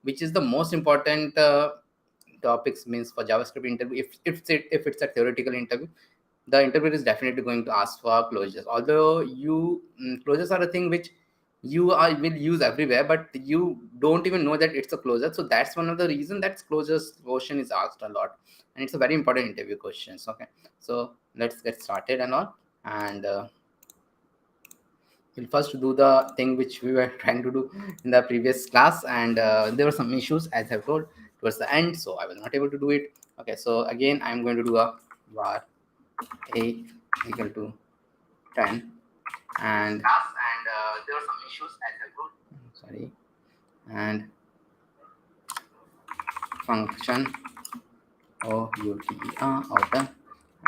which is the most important topics means for JavaScript interview. If it's a theoretical interview, the interviewer is definitely going to ask for closures. Although closures are a thing which will use everywhere, but you don't even know that it's a closure. So that's one of the reason that closures question is asked a lot, and it's a very important interview questions. Okay, so let's get started and all, and we'll first do the thing which we were trying to do in the previous class, and there were some issues as I've told towards the end, so I was not able to do it. Okay, so again I'm going to do a var a equal to 10, and there were some issues as I told. Sorry, and function outer,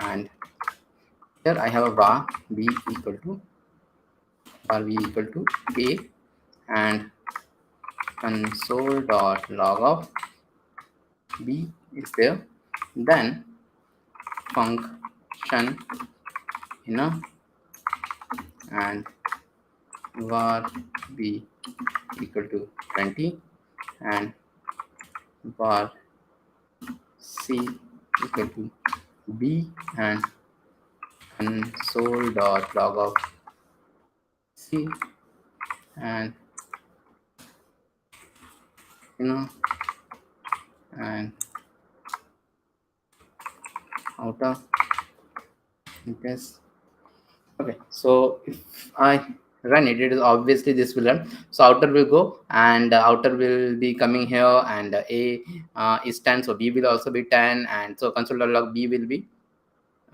and here I have a var b equal to a, and console.log of b is there, then function inner, and var b equal to 20, and var c equal to b, and console.log of c, and and outer test. Okay, so if I run it, it is obviously this will run. So outer will go, and outer will be coming here, and a is 10, so b will also be 10, and so console.log b will be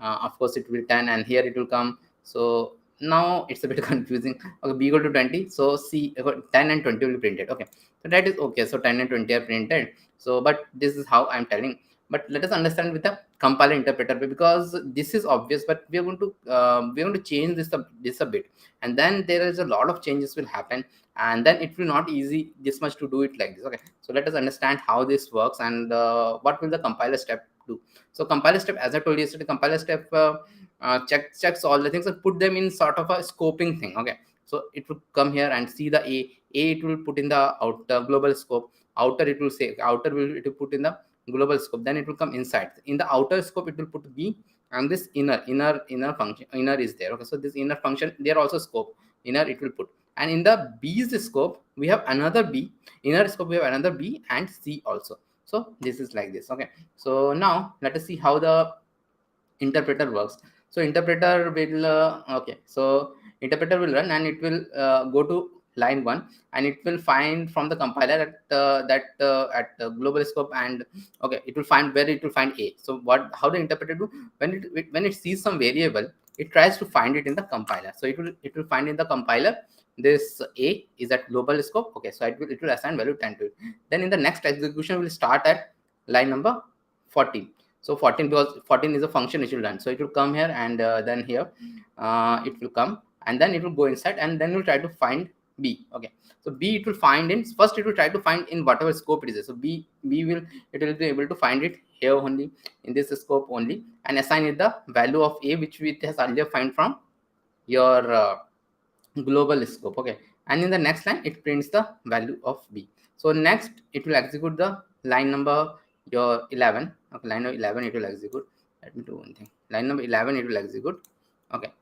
of course it will 10, and here it will come. So now it's a bit confusing. Okay, b equal to 20, so c 10 and 20 will be printed. Okay, so that is okay. So 10 and 20 are printed. So but this is how I'm telling. But let us understand with the compiler interpreter, because this is obvious, but we are going to change this a bit, and then there is a lot of changes will happen, and then it will not easy this much to do it like this. Okay, so let us understand how this works, and what will the compiler step do. So compiler step, as I told you yesterday, compiler step checks all the things and put them in sort of a scoping thing. Okay, so it will come here and see the a it will put in the outer global scope, outer it will say outer it will put in the global scope, then it will come inside. In the outer scope it will put b, and this inner function inner is there. Okay, so this inner function there also scope inner it will put, and in the b's scope we have another b, inner scope we have another b and c also. So this is like this. Okay, so now let us see how the interpreter works. So interpreter will okay, so interpreter will run, and it will go to line 1, and it will find from the compiler at global scope, and okay, it will find where it will find a. So what how the interpreter do, when it sees some variable, it tries to find it in the compiler. So it will find in the compiler this a is at global scope. Okay, so it will assign value 10 to it. Then in the next execution will start at line number 14. So 14, because 14 is a function which will run, so it will come here, and then here it will come, and then it will go inside, and then we'll try to find b. Okay, so b it will find in first, it will try to find in whatever scope it is. So b will it will be able to find it here only, in this scope only, and assign it the value of a, which it has earlier find from your global scope. Okay, and in the next line it prints the value of b. So next it will execute the line number your 11. Okay, line number 11 it will execute. Let me do one thing. Line number 11 it will execute. Okay,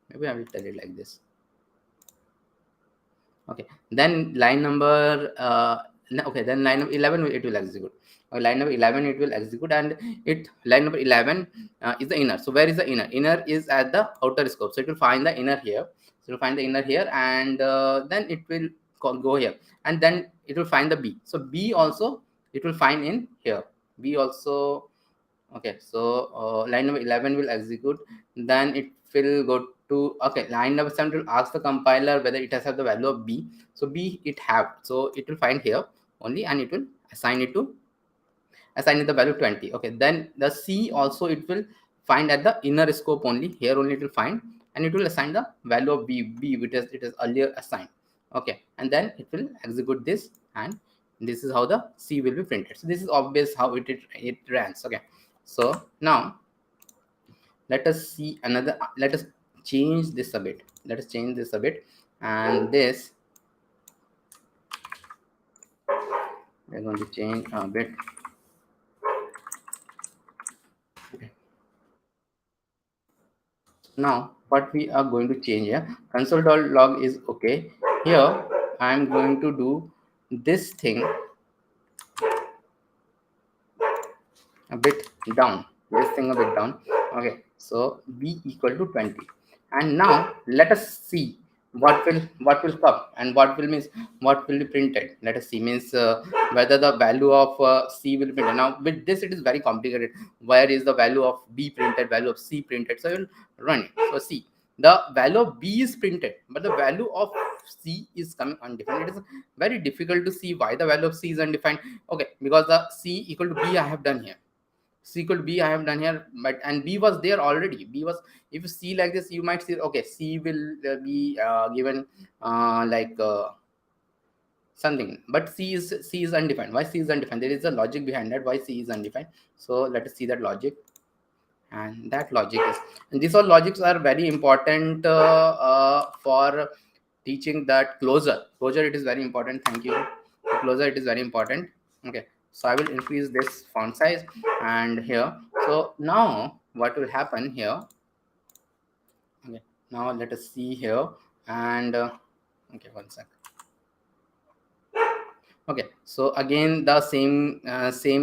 maybe I will tell it like this. Okay, then line number okay, then line number 11 it will execute. Okay, line number 11 it will execute, and line number 11 is the inner. So where is the inner? Inner is at the outer scope, so it will find the inner here. So it will find the inner here, and then it will go here, and then it will find the b. So b also it will find in here, b also. Okay, so line number 11 will execute, then it will go to okay, line number 7 will ask the compiler whether it has the value of b. So b it have, so it will find here only, and it will assign it the value 20. Okay, then the c also it will find at the inner scope only, here only it will find, and it will assign the value of b which it is earlier assigned. Okay, and then it will execute this, and this is how the c will be printed. So this is obvious how it runs. Okay, so now let us see another, let us change this a bit. And this We're going to change a bit. Okay. Now what we are going to change here, console.log is okay. Here I'm going to do this thing a bit down, this thing a bit down. Okay, so b equal to 20, and now let us see what will come and what will means what will be printed. Let us see means whether the value of c will be printed. Now with this it is very complicated. Where is the value of b printed, value of c printed? So I will run it. So see, the value of b is printed, but the value of c is coming undefined. It is very difficult to see why the value of c is undefined. Okay, because the c equal to b I have done here, c equal to b I have done here, but and b was there already. B was, if you see like this, you might see okay, c will be given like something, but c is undefined. Why c is undefined? There is a logic behind that. Why c is undefined? So let us see that logic. And that logic is, and these all logics are very important for teaching that closure it is very important. Thank you. The closure it is very important. Okay, so I will increase this font size and here. So now what will happen here? Okay, now let us see here. And okay, one sec. Okay, so again the same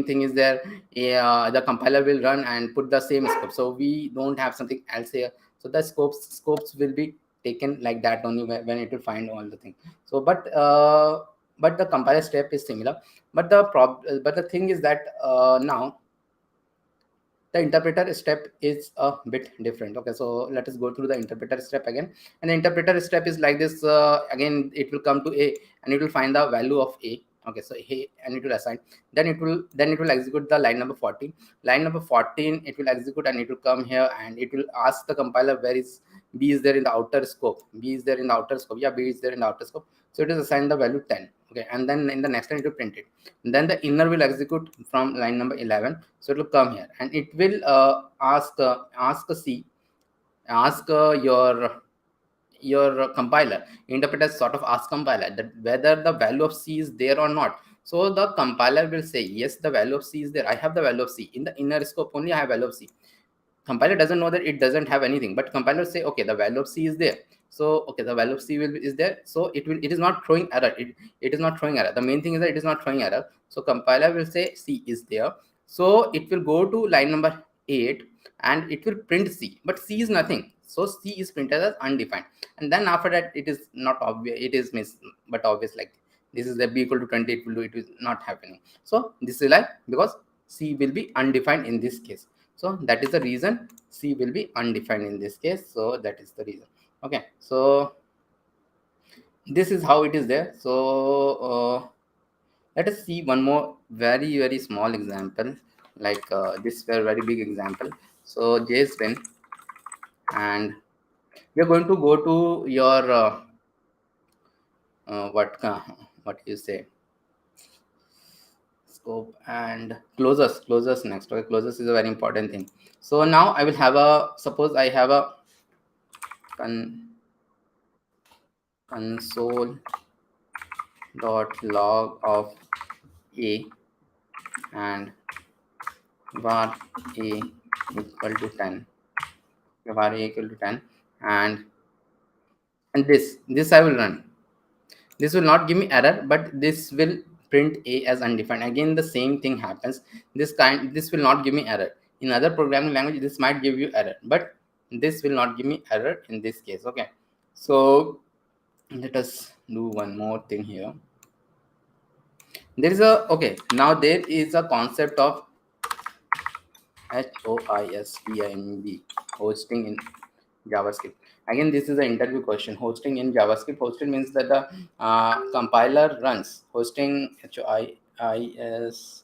thing is there. The compiler will run and put the same scope, so we don't have something else here. So the scopes will be taken like that only when it will find all the thing. So but the compiler step is similar, but the thing is that now the interpreter step is a bit different. Okay, so let us go through the interpreter step again. And the interpreter step is like this. Again it will come to a and it will find the value of a. Okay, so a, and it will assign, then it will execute the line number 14. Line number 14 it will execute, and it will come here and it will ask the compiler where is b is there in the outer scope. B is there in the outer scope. Yeah, b is there in the outer scope. So it is assigned the value 10. Okay, and then in the next line it will print it. And then the inner will execute from line number 11. So it will come here and it will ask c, ask your compiler. Interpreter sort of ask compiler that whether the value of c is there or not. So the compiler will say yes, the value of c is there. I have the value of c in the inner scope only. I have value of c. Compiler doesn't know that it doesn't have anything, but compiler say okay, the value of c is there. So okay, the value of c is there. So it is not throwing error. It is not throwing error. The main thing is that it is not throwing error. So compiler will say c is there. So it will go to line number 8 and it will print c, but c is nothing. So c is printed as undefined. And then after that it is not obvious, it is miss, but obvious, like this is the b equal to 20, it will do, it is not happening. So this is like because c will be undefined in this case. So that is the reason c will be undefined in this case. So that is the reason. Okay, so this is how it is there. So let us see one more very small example, like this very big example. So JSBin, and we are going to go to your what you say, scope and closures next. Okay, closures is a very important thing. So now I will have a, suppose I have a console dot log of a and var a equal to 10. Var a equal to 10, and this I will run. This will not give me error, but this will print a as undefined. Again the same thing happens. This will not give me error. In other programming language this might give you error, but this will not give me error in this case. Okay, so let us do one more thing here. There is a, okay, now there is a concept of HOISTING, hosting in JavaScript. Again, this is an interview question. Hosting in JavaScript. Hosting means that the compiler runs. Hosting, HOIS.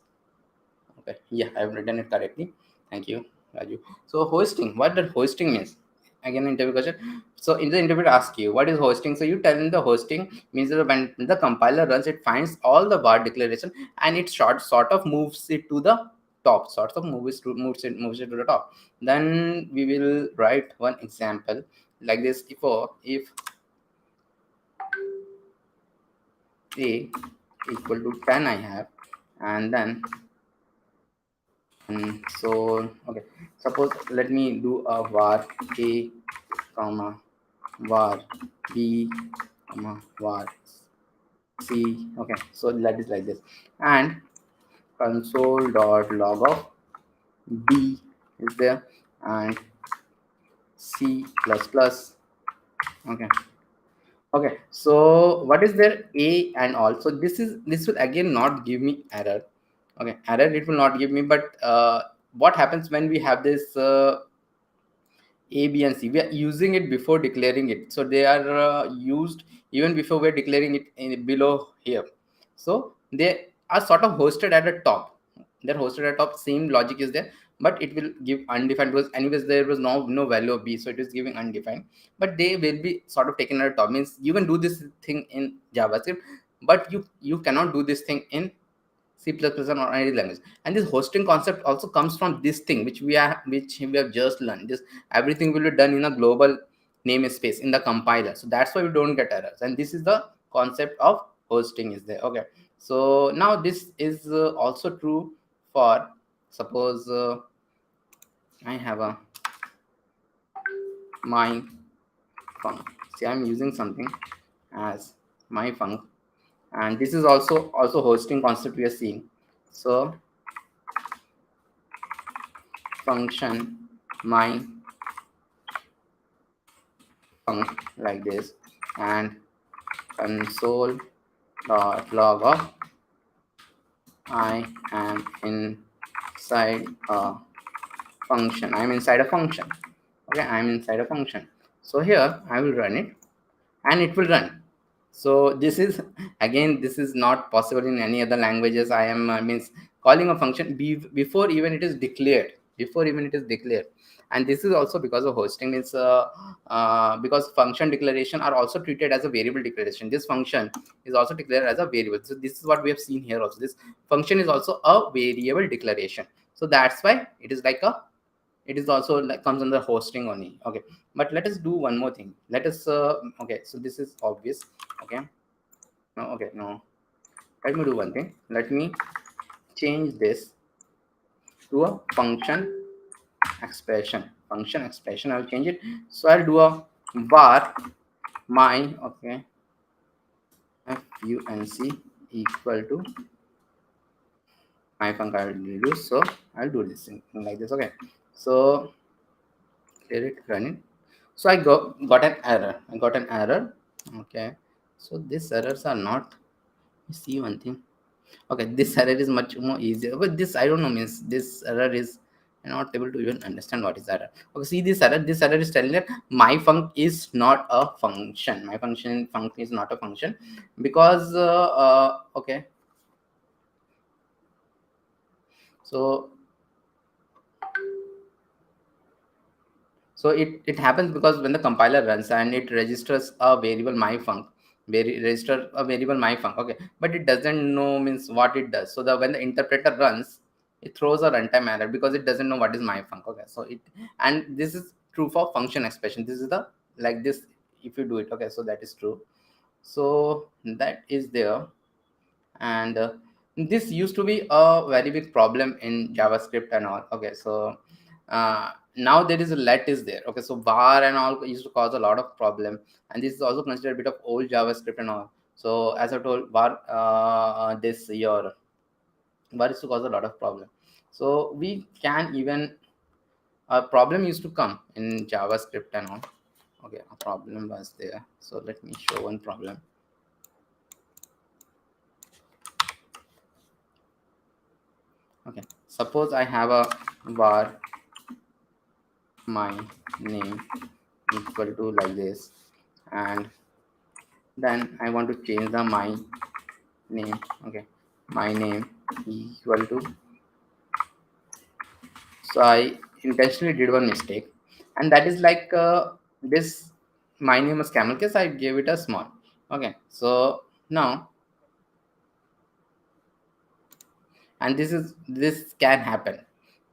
Okay, yeah, I've written it correctly. Thank you, Raju. So hosting, what does hosting means? Again, interview question. So in the interview, ask you what is hosting. So you tell them the hosting means that when the compiler runs, it finds all the var declaration and it sort of moves it to the top. Sort of moves it to the top. Then we will write one example like this. If a equal to 10 I have, and then so okay, suppose let me do a var a comma var b comma var c. Okay, so that is like this, and console dot log of b is there, and c plus plus. Okay, okay, so what is there a and all, so this will again not give me error. Okay, error it will not give me, but what happens when we have this a, B, and C? We are using it before declaring it, so they are used even before we're declaring it below here. So they are sort of hosted at the top. They're hosted at top. Same logic is there, but it will give undefined because anyways there was no value of B, so it is giving undefined. But they will be sort of taken at the top. Means you can do this thing in JavaScript, but you cannot do this thing in C++ or any language. And this hosting concept also comes from this thing which we have just learned. This everything will be done in a global namespace in the compiler. So that's why we don't get errors. And this is the concept of hosting is there. Okay. So now this is also true for suppose I have a my func. See, I'm using something as my func, and this is also hosting concept we are seeing. So function my func like this, and console dot log of I am inside a function. I'm inside a function. Okay, I'm inside a function. So here I will run it, and it will run. So this is again, this is not possible in any other languages. I am means calling a function before even it is declared, and this is also because of hosting. Means because function declaration are also treated as a variable declaration. This function is also declared as a variable. So this is what we have seen here also. This function is also a variable declaration. So that's why it is like a, it is also like comes under hosting only. Okay, but let us do one more thing. Let us okay, so this is obvious. Okay, no, okay, no, let me do one thing. Let me change this to a function expression. I'll change it. So I'll do a var my, okay, func equal to my func. I'll do, so I'll do this thing like this. Okay, so clear it, run it. So I got an error. Okay, so these errors are not, see one thing. Okay, this error is much more easier, but this I don't know, means this error is, I'm not able to even understand what is error. Okay, see this error is telling that my func is not a function. My func is not a function because okay, so it happens because when the compiler runs and it registers a variable my func, register a variable my func. Okay, but it doesn't know means what it does. So the when the interpreter runs, it throws a runtime error because it doesn't know what is my func. Okay, so it, and this is true for function expression. This is the like this if you do it. Okay, so that is true. So that is there, and this used to be a very big problem in JavaScript and all. Okay, so now there is a let is there. Okay, so var and all used to cause a lot of problem, and this is also considered a bit of old JavaScript and all. So as I told, var this your var used to cause a lot of problem. So we can even, a problem used to come in JavaScript and all. Okay, a problem was there. So let me show one problem. Okay, suppose I have a var my name equal to like this, and then I want to change the my name. Okay, my name equal to, so I intentionally did one mistake, and that is like this my name is camel case, I gave it a small. Okay, so now, and this can happen,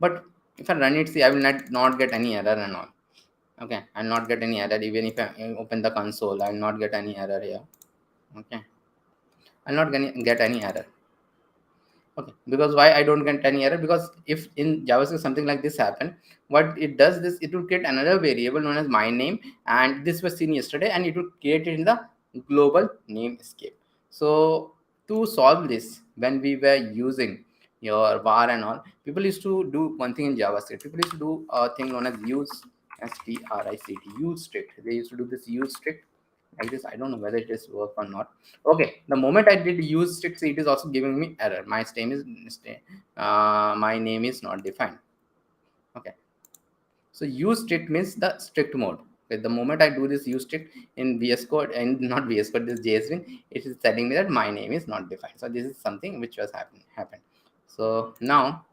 but if I run it, see, I will not get any error and all. Okay, I'll not get any error even if I open the console. I'll not get any error here. Okay, I'll not get any error. Okay, because why I don't get any error? Because if in JavaScript something like this happen, what it does this, it will create another variable known as my name, and this was seen yesterday, and it will create it in the global name escape. So to solve this, when we were using your var and all, people used to do one thing in JavaScript. People used to do a thing known as use strict, use strict. They used to do this use strict like this. I don't know whether it is work or not. Okay, the moment I did use strict, it is also giving me error. My name is not defined. Okay, so use strict means the strict mode. Okay, the moment I do this use strict in VS Code, and not VS Code, this JSBin, it is telling me that my name is not defined. So this is something which was happened. So now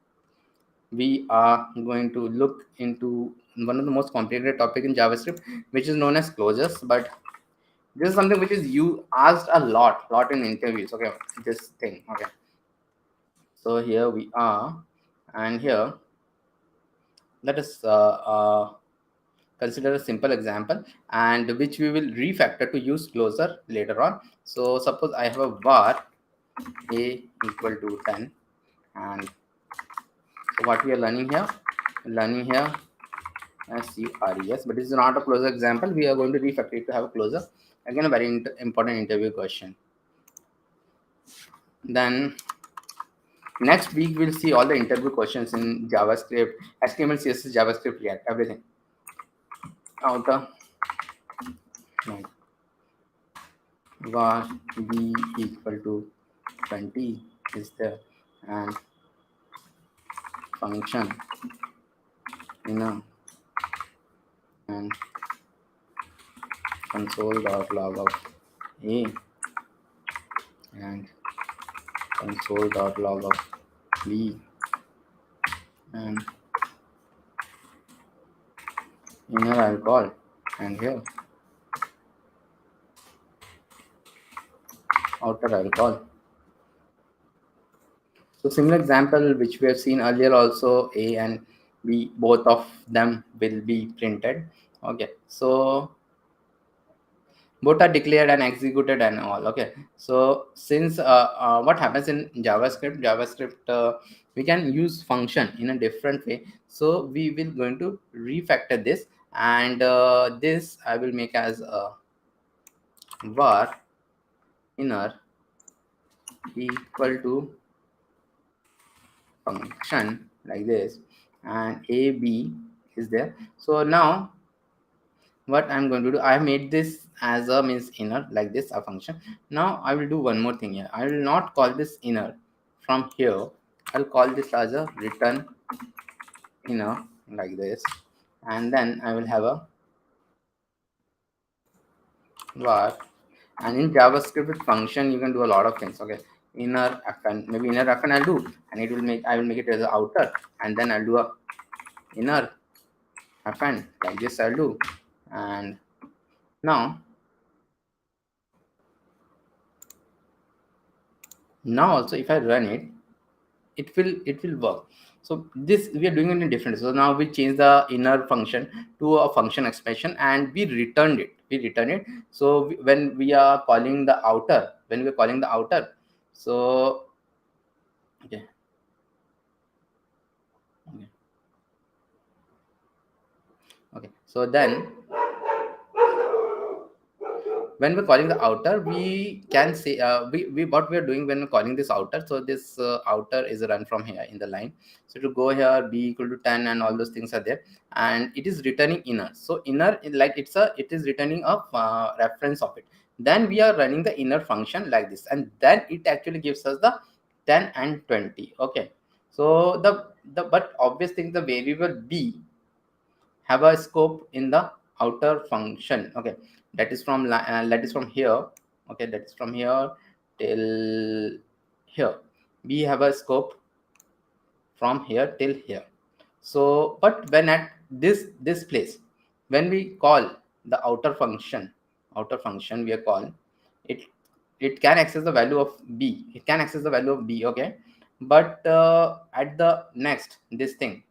we are going to look into one of the most complicated topic in JavaScript, which is known as closures. But this is something which is you asked a lot in interviews. Okay, this thing. Okay, so here we are, and here let us consider a simple example, and which we will refactor to use closure later on. So suppose I have a var a equal to 10, and so what we are learning here SURES, but this is not a closure example. We are going to refactor it to have a closure. Again, a very important interview question. Then next week we'll see all the interview questions in JavaScript, HTML, CSS, JavaScript, React, everything. Outer var b equal to 20 is there, and function inner and console.log of a and console.log of b and inner I'll call, and here outer I'll call. So similar example which we have seen earlier also, a and b, both of them will be printed. Okay, so both are declared and executed and all. Okay, so since what happens in JavaScript, we can use function in a different way. So we will going to refactor this, and this I will make as a var inner equal to function like this, and a b is there. So now what I'm going to do, I made this as a means inner like this, a function. Now I will do one more thing here. I will not call this inner from here. I'll call this as a return inner like this, and then I will have a var. And in JavaScript with function you can do a lot of things. Okay, inner fn, maybe inner fn I'll do, and it will make, I will make it as an outer, and then I'll do a inner fn like this I'll do. And now also if I run it, it will work. So this we are doing it in different. So now we change the inner function to a function expression, and we return it. So when we are calling the outer, so okay, so then when we're calling the outer, we can say we what we are doing when we're calling this outer. So this outer is a run from here in the line. So to go here, b equal to 10 and all those things are there, and it is returning inner. So inner, like it is returning a reference of it. Then we are running the inner function like this, and then it actually gives us the 10 and 20. Okay, so the but obvious thing, the variable b have a scope in the outer function. Okay, that is from here. Okay, that is from here till here. We have a scope from here till here. So but when at this place, when we call the outer function we are call it, it can access the value of b. Okay, but at the next this thing,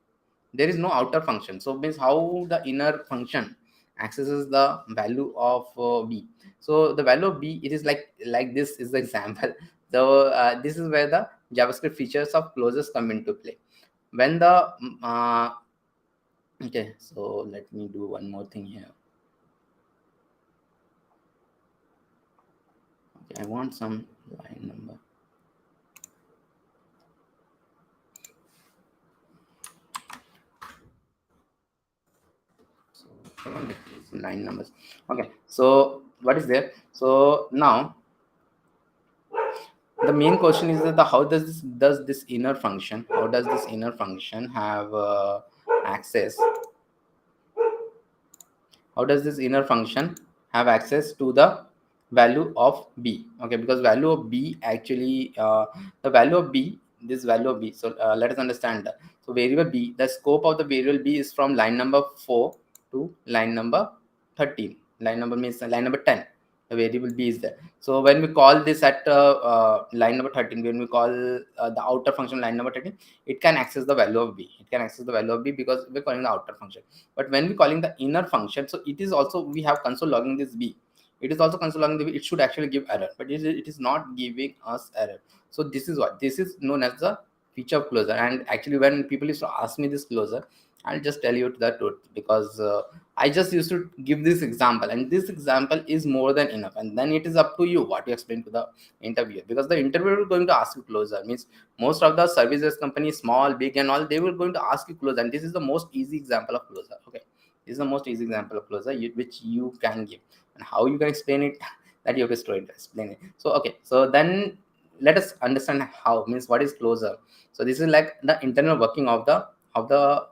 there is no outer function. So means how the inner function accesses the value of b. So the value of b, it is like this is the example. So this is where the JavaScript features of closures come into play. When the okay, so let me do one more thing here. Okay, I want some line number. So I want some line numbers. Okay, so what is there? So now the main question is that how does this inner function, how does this inner function have access, how does this inner function have access to the value of b? Okay, because value of b actually the value of b, this value of b, so let us understand that. So variable b, the scope of the variable b is from line number 4 to line number 13. Line number means line number 10. The variable b is there. So when we call this at line number 13, when we call the outer function line number 13, it can access the value of b. It can access the value of b because we're calling the outer function. But when we calling the inner function, so it is also, we have console logging this b. It is also console logging the b. It should actually give error, but it is not giving us error. So this is what, this is known as the feature of closure. And actually when people used to ask me this closure, I'll just tell you the truth, because I just used to give this example, and this example is more than enough. And then it is up to you what you explain to the interviewer, because the interviewer is going to ask you closure. Means most of the services companies, small, big, and all, they will going to ask you closure, and this is the most easy example of closure. Okay, this is the most easy example of closure which you can give, and how you can explain it, that you have to explain it. So okay, so then let us understand how, means what is closure. So this is like the internal working of the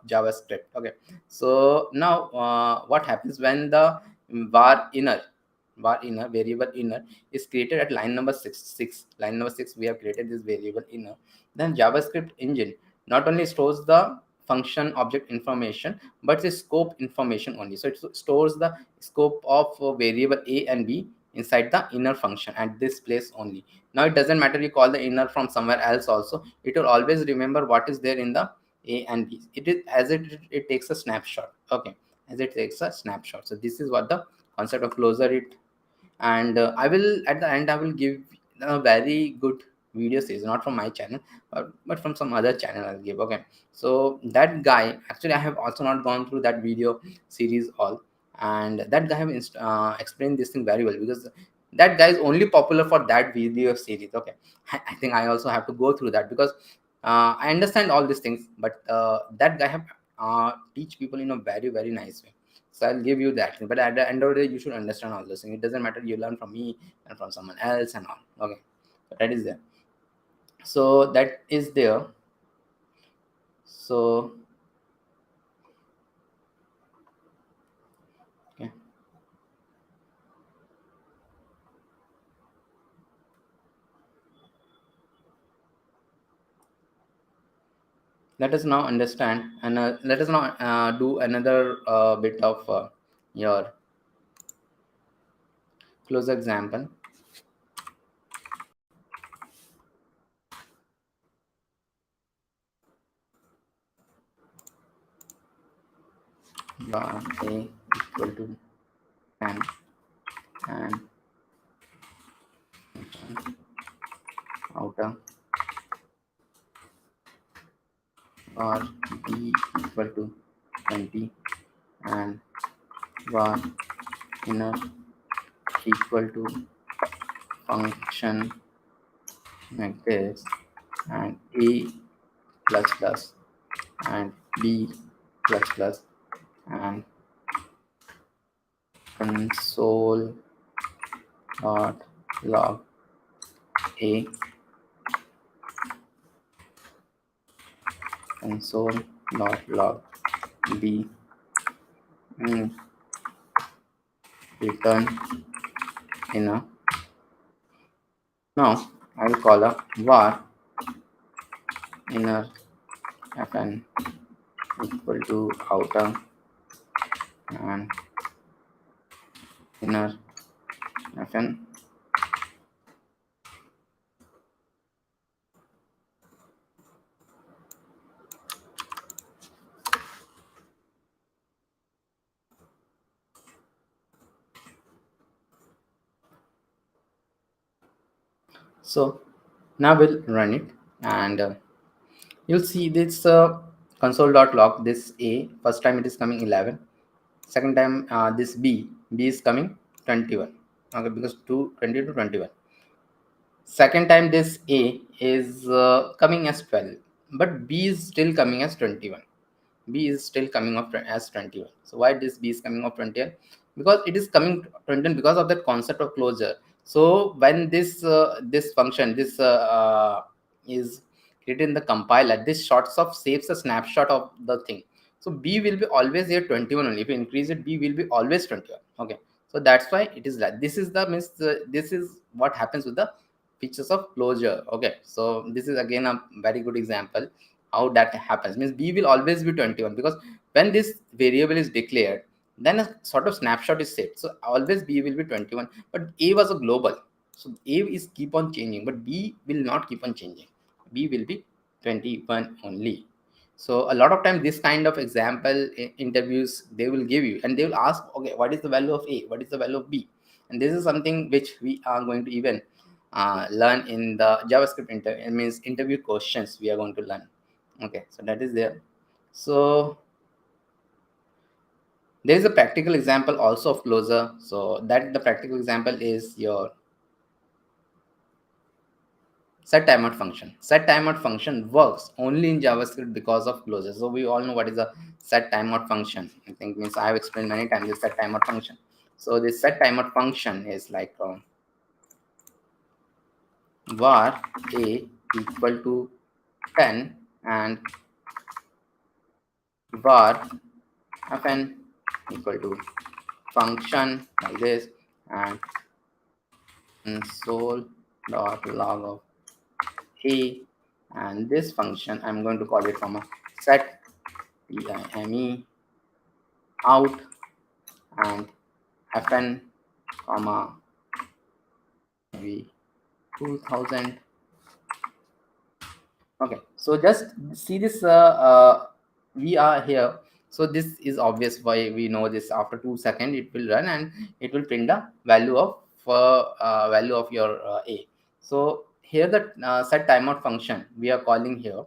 JavaScript. Okay, so now what happens when the var inner variable inner is created at line number 6. Line number 6, we have created this variable inner. Then JavaScript engine not only stores the function object information, but the scope information only. So it stores the scope of variable a and b inside the inner function at this place only. Now it doesn't matter you call the inner from somewhere else also, it will always remember what is there in the a and b. It is as it takes a snapshot. Okay, as it takes a snapshot. So this is what the concept of closure it. And I will, at the end, I will give a very good video series, not from my channel, but from some other channel I'll give. Okay, so that guy, actually I have also not gone through that video series all, and that guy have explained this thing very well, because that guy is only popular for that video series. Okay, I think I also have to go through that, because I understand all these things, but that guy have teach people in a very, very nice way. So I'll give you that. But at the end of the day, you should understand all those things. It doesn't matter you learn from me and from someone else and all. Okay, so that is there. So that is there. So okay. Let us now understand, and let us now do another bit of your close example. Var a equal to 10 and outer var b equal to 20 and var inner equal to function like this, and a plus plus and b plus plus and console dot log a, console dot log b, and return inner. Now I will call a var inner fn equal to outer and inner fn. So Now we'll run it, and you'll see this console.log. This A, first time it is coming 11, second time this B is coming 21. Okay, because 20 to 21. Second time this A is coming as 12, but B is still coming as 21. B is still coming up as 21. So why this B is coming up 21? Because it is coming 21 because of that concept of closure. So when this function is created in the compiler, this sorts of saves a snapshot of the thing. So B will be always here 21 only. If you increase it, B will be always 21. Okay, so that's why it is like this is the means this is what happens with the features of closure. Okay, so this is again a very good example how that happens. Means B will always be 21 because when this variable is declared, then a sort of snapshot is set. So always B will be 21, but A was a global, so A is keep on changing, but B will not keep on changing. B will be 21 only. So a lot of time this kind of example interviews they will give you, and they will ask, okay, what is the value of A, what is the value of B? And this is something which we are going to even learn in the JavaScript interview. It means interview questions we are going to learn. Okay, so that is there. So there is a practical example also of closure. So that the practical example is your set timeout function. Set timeout function works only in JavaScript because of closure. So we all know what is a set timeout function. I think means I have explained many times the set timeout function. So this set timeout function is like var a equal to 10 and var fn equal to function like this, and console.log of a, and this function I'm going to call it from a set time out and fn comma maybe 2000. Okay, so just see this we are here. So this is obvious why we know this. After 2 seconds it will run and it will print the value of your A. So here the set timeout function we are calling here,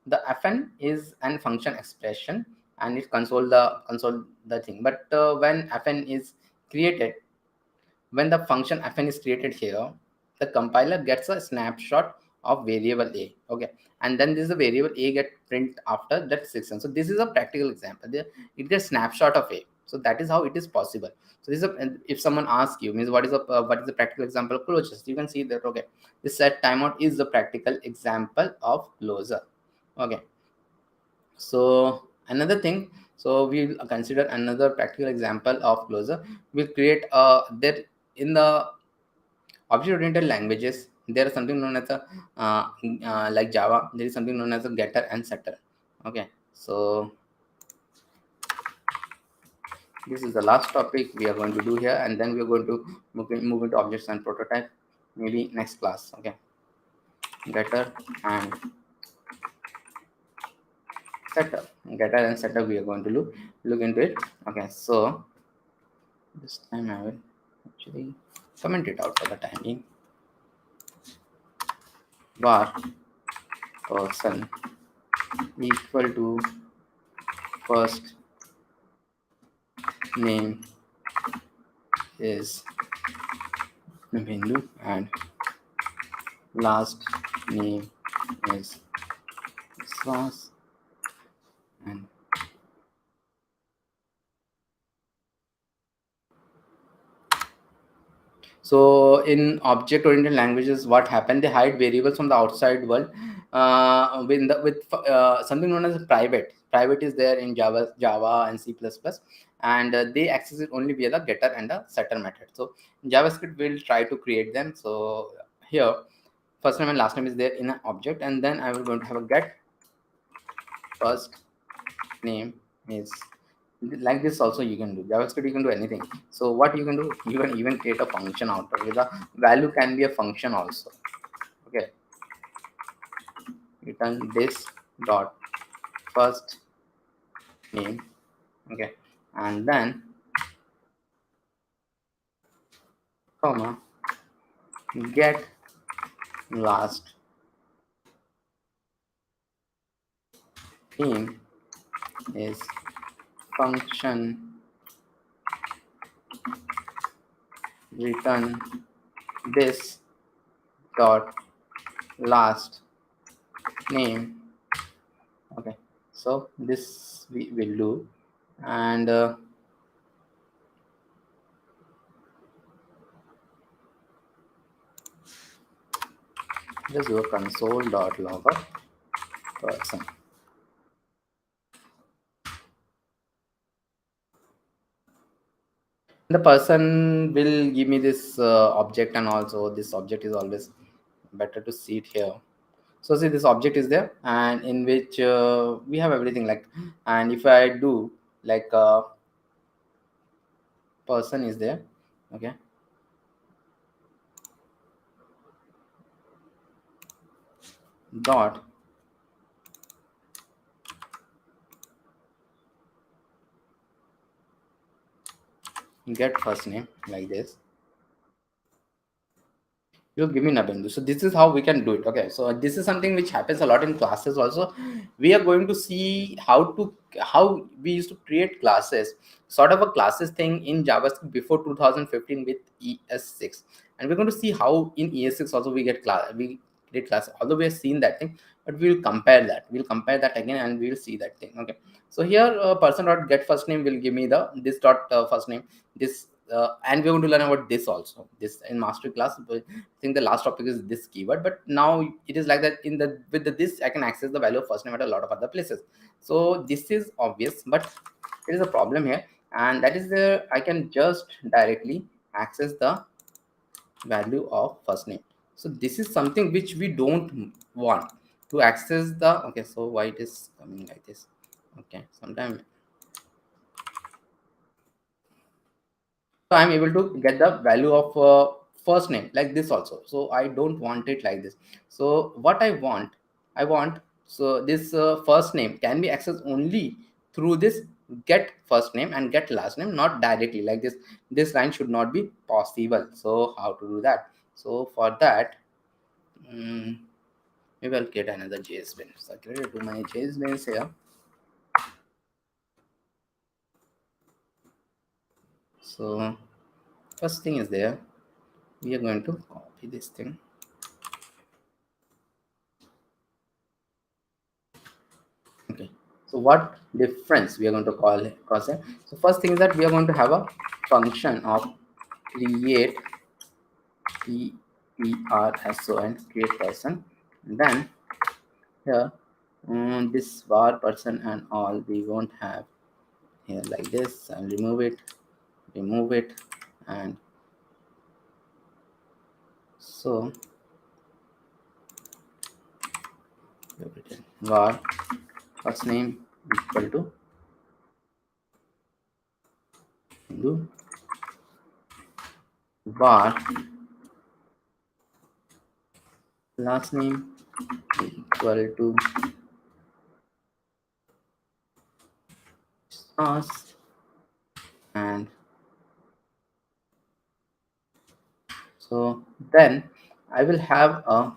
the fn is an function expression, and it console the thing. But when fn is created, when the function fn is created here, the compiler gets a snapshot of variable A. Okay, and then this is the variable A get print after that section. So this is a practical example. It gets snapshot of A. So that is how it is possible. So this is if someone asks you means what is the practical example of closures, you can see that okay, this set timeout is the practical example of closure. Okay, so another thing, so we'll consider another practical example of closure. We'll create there in the object-oriented languages, there is something known as a like Java, there is something known as a getter and setter. Okay, so this is the last topic we are going to do here, and then we are going to move into objects and prototype maybe next class. Okay, getter and setter we are going to look into it. Okay, so this time I will actually comment it out for the time being. Var person equal to first name is Bindu and last name is Swas, and so in object-oriented languages, what happened? They hide variables from the outside world with something known as private. Private is there in Java and C++, and they access it only via the getter and the setter method. So in JavaScript will try to create them. So here, first name and last name is there in an object, and then I will going to have a get first name is like this. Also you can do JavaScript, you can do anything. So what you can do, you can even create a function out of it. The value can be a function also. Okay, return this dot first name. Okay, and then comma get last name is function return this dot last name. Okay, so this we will do, and just do a console.log of person. The person will give me this object, and also this object is always better to see it here. So see, this object is there, and in which we have everything, like, and if I do like person is there. Okay, dot get first name, like this, you give me Nabindu. So this is how we can do it. Okay, so this is something which happens a lot in classes also. We are going to see how we used to create classes, sort of a classes thing in JavaScript before 2015 with ES6, and we're going to see how in ES6 also we create class. Although we have seen that thing, but we'll compare that. We'll compare that again, and we'll see that thing. Okay, so here person dot get first name will give me the this dot first name, this and we're going to learn about this also, this in master class. I think the last topic is this keyword, but now it is like that in the with the this I can access the value of first name at a lot of other places. So this is obvious, but there is a problem here, and that is the I can just directly access the value of first name. So this is something which we don't want to access the. Okay, so why it is coming like this? Okay, sometimes, so I'm able to get the value of first name like this also. So I don't want it like this. So what I want, so this first name can be accessed only through this get first name and get last name, not directly like this. This line should not be possible. So how to do that? So for that, um, maybe I'll get another JSBin. So I create to my JSBins here. So first thing is there, we are going to copy this thing. Okay, so what difference we are going to call it concept? So first thing is that we are going to have a function of create person, create person, and then here this var person and all we won't have here like this. I'll remove it, and so var first name equal to do var last name equal to us, and so then I will have a.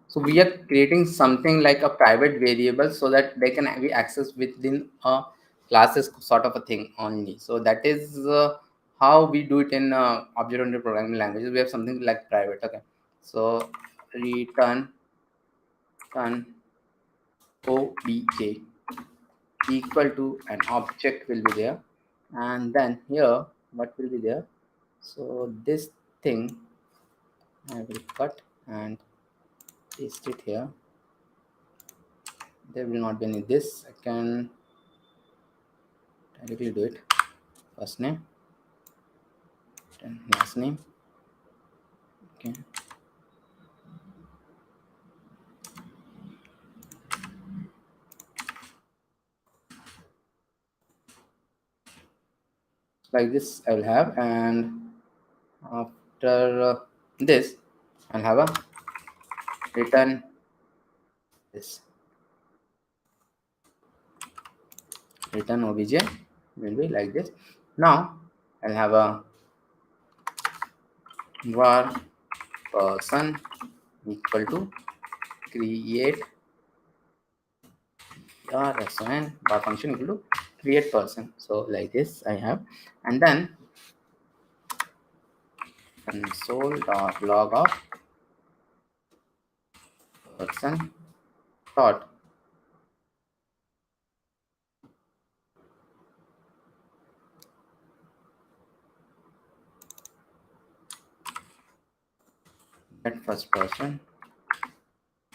So we are creating something like a private variable so that they can be accessed within a classes sort of a thing only. So that is how we do it in object-oriented programming languages. We have something like private. Okay, so return obj equal to an object will be there, and then here what will be there? So this thing I will cut and paste it here. There will not be any this. I can directly do it. First name, then last name. Okay. Like this I will have, and after this I'll have a return this. Return obj will be like this. Now I'll have a var person equal to create restaurant var function equal to create person. So like this I have, and then console.log of person dot get first person,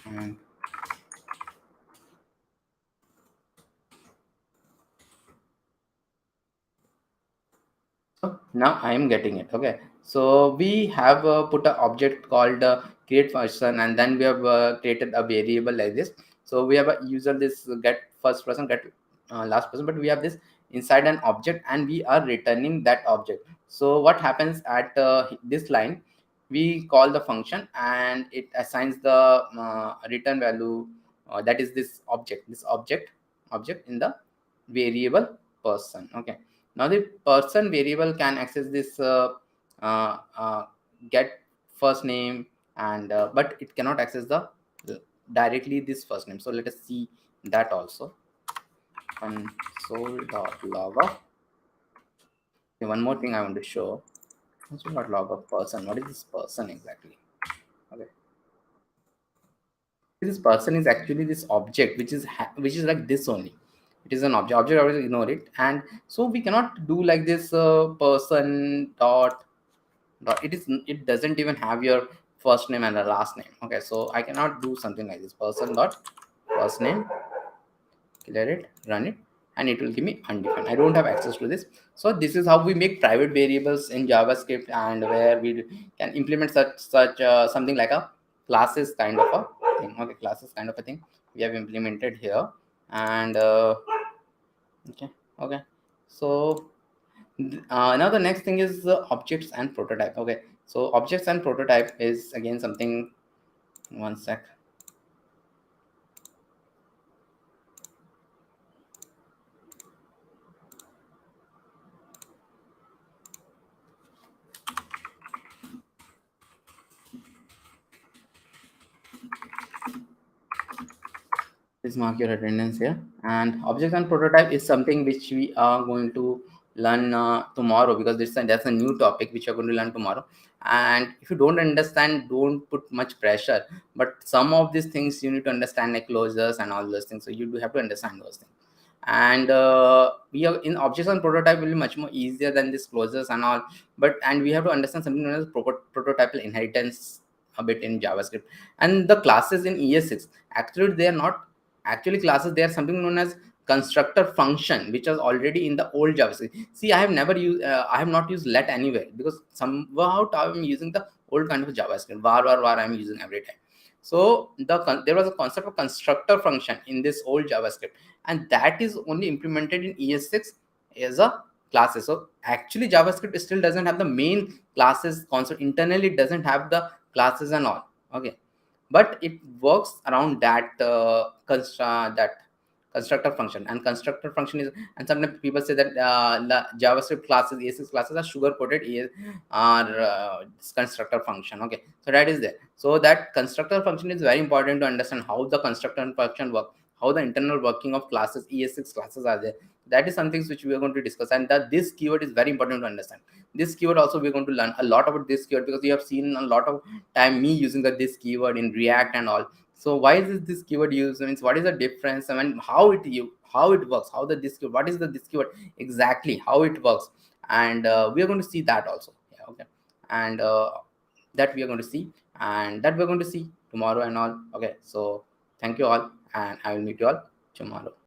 and so now I am getting it. Okay, so we have put an object called create person, and then we have created a variable like this. So we have a user this get first person, get last person, but we have this inside an object, and we are returning that object. So what happens at this line? We call the function, and it assigns the return value, that is this object in the variable person. Okay, now the person variable can access this uh, uh, get first name, and but it cannot access the directly this first name. So let us see that also. Console.log of, okay, one more thing I want to show. Console.log of person. What is this person exactly? Okay, this person is actually this object which is like this only. It is an object always ignore it, and so we cannot do like this person dot it doesn't even have your first name and the last name. Okay, so I cannot do something like this person dot first name, clear it, run it, and it will give me undefined. I don't have access to this. So this is how we make private variables in JavaScript, and where we can implement such something like a classes kind of a thing. Okay, classes kind of a thing we have implemented here. And okay, so now the next thing is objects and prototype. Okay, so objects and prototype is again something. One sec. Please mark your attendance here. And object and prototype is something which we are going to learn tomorrow, because that's a new topic which you're going to learn tomorrow. And if you don't understand, don't put much pressure. But some of these things you need to understand, like closures and all those things. So you do have to understand those things. And we are in objects and prototype will be much more easier than this closures and all. But and we have to understand something known as prototypal inheritance a bit in JavaScript. And the classes in ES6, actually they are not actually classes. They are something known as constructor function, which is already in the old JavaScript. See, I have not used let anywhere, because somehow I'm using the old kind of JavaScript. Var I'm using every time. So there was a concept of constructor function in this old JavaScript, and that is only implemented in ES6 as a classes. So actually JavaScript still doesn't have the main classes concept. Internally it doesn't have the classes and all. Okay, but it works around that constructor function. And constructor function is, and sometimes people say that the JavaScript classes, ES6 classes are sugar coated are constructor function. Okay, so that is there. So that constructor function is very important to understand how the constructor function work, how the internal working of classes, ES6 classes are there. That is something which we are going to discuss, and that this keyword is very important to understand. This keyword also we're going to learn a lot about this keyword, because we have seen a lot of time me using this keyword in React and all. So why is this keyword used? Means what is the difference? I mean, how it works, how the this keyword, what is the this keyword exactly, how it works, and we are going to see that also. Yeah, okay, and that we are going to see, and that we're going to see tomorrow and all. Okay, so thank you all, and I will meet you all tomorrow.